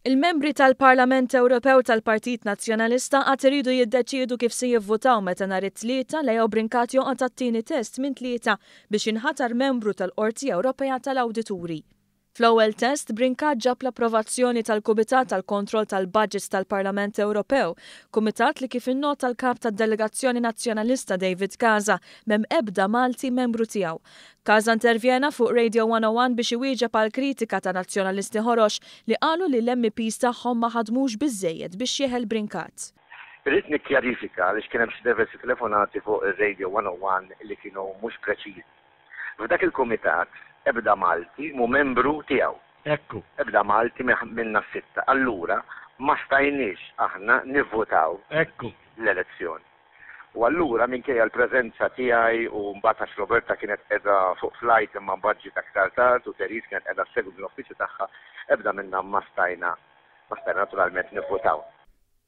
Il-membri tal-Parlament Ewropew tal-Partit Nazzjonalista għad iridu jiddeċiedu kif se jivvotaw meta nhar it-tlieta Leo Brincat joqgħod tat-tieni test minn tlieta biex inħatar membru tal-Qorti Ewropea tal-Awdituri. Fl-ewwel test, Brincat ġab l-approvazzjoni tal-Kumitat tal-Kontroll tal-Budgets tal-Parlament Ewropew, kumitat li kif innota l-kap tad-Delegazzjoni Nazzjonalista David Casa m'hemm ebda Malti membru tiegħu. Casa intervjena fuq Radio 101 biex iwieġeb għal kritika ta' nazzjonalisti ħorox li qalu li l-MPs tagħhom ma ħadmux biżżejjed biex jieħel Brincat. Irrid nikkjarifika għaliex kien hemm xi diversi telefonati fuq ir-Radio 101 li kienu mhux preċiżi. F'dak il-kumitat ebda Malti mu membru tiegħu. Ekku. Ebda Malti minna sitta. Allura ma stajniex aħna nivvotaw l-elezzjoni. U allura minkejja l-preżenza tiegħi u mbagħad għax Roberta kienet qiegħda fuq flight imma mbaġġi aktar tard u Teris kienet qiegħda segwu l-uffiċċju tagħha, ebda minna ma stajna naturalment nivvotaw.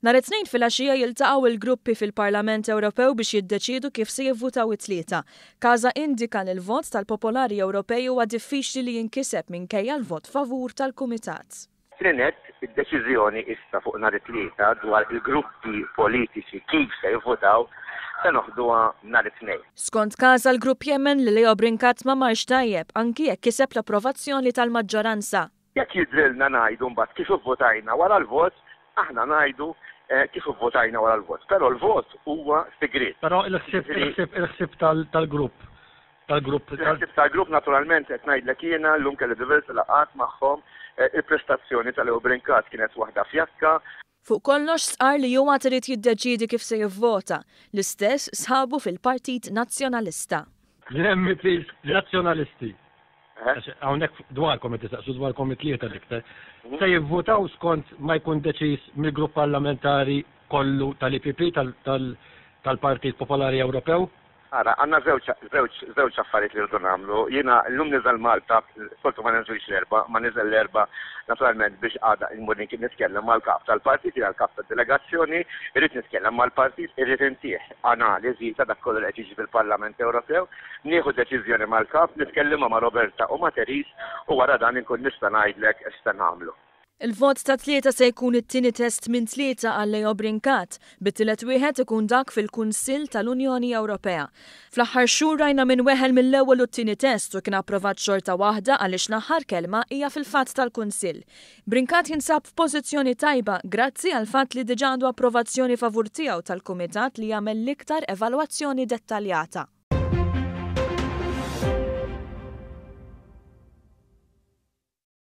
Nhar it-tnejn filgħaxija jiltaqgħu il-gruppi fil-Parlament Ewropew biex jiddeċiedu kif se jivvutaw it-tlieta. Casa indika li l-vot tal-Popolari Ewropej huwa diffiċli li jinkiseb minkejja l-vot favur tal-Kumitat. Trinet id-deċiżjoni issa fuq nhar it-tlieta dwar il-gruppi politiċi kif se jivvutaw se noħduha nhar it-tnejn. Skont Casa l-grupp jemmen li Leo Brincat ma marx tajjeb anki jekk kiseb l-approvazzjoni tal-maġġoranza. Jekk jidrilna ngħidu mbagħad kif ivvotajna wara l-vot, aħna ngħidu kif votajna wara l-vot. Però l-vot huwa segret. Però il-ħsieb tal-grupp. Il-ħsieb tal-grupp naturalment qed ngħidlek jiena llum kelli diversi laqgħat magħhom il-prestazzjoni tal-Leo Brincat kienet waħda fjakka. Fuq kollox sqar li huwa trid jiddeċiedi kif se jivvota. L-istess sħabu fil-Partit Nazzjonalista. L-MPs nazzjonalisti. Hawnhekk dwarkom qed tistaqsu dwarkom it-tlieta l-iktar. Se jivvotaw skont ma jkun deċiż mill-grupp parlamentari kollu tal-IPP tal-Partit Popolari Ewropew? Ara, għandna żewġ affarijiet li rridu nagħmlu. Jiena llum niżel Malta, soltu ma ninżilx l-erba', ma niżel l-erba' naturalment biex għada immurni kien nitkellem mal-kap tal-partit, mal-kap tad-delegazzjoni, irrid nitkellem mal-partit, irrid intih analiżi ta' dak kollu li qed jiġi fil-Parlament Ewropew, nieħu deċiżjoni mal-kap, nitkellem ma' Roberta u ma' Teris u wara dan inkun nista' ngħidlek x'se nagħmlu. Il-vot ta' tlieta se jkun it-tieni test minn tlieta għal Leo Brincat, bit-tielet wieħed ikun dak fil-Kunsill tal-Unjoni Ewropea. Fl-aħħar xhur rajna minn weħel mill-ewwel u t-tieni test u kien approvat xorta waħda għaliex l-aħħar kelma hija fil-fatt tal-Kunsill. Brincat jinsab f'pożizzjoni tajba grazzi għal fatt li diġà għandu approvazzjoni favur tiegħu tal-Kumitat li jagħmel l-iktar evalwazzjoni dettaljata.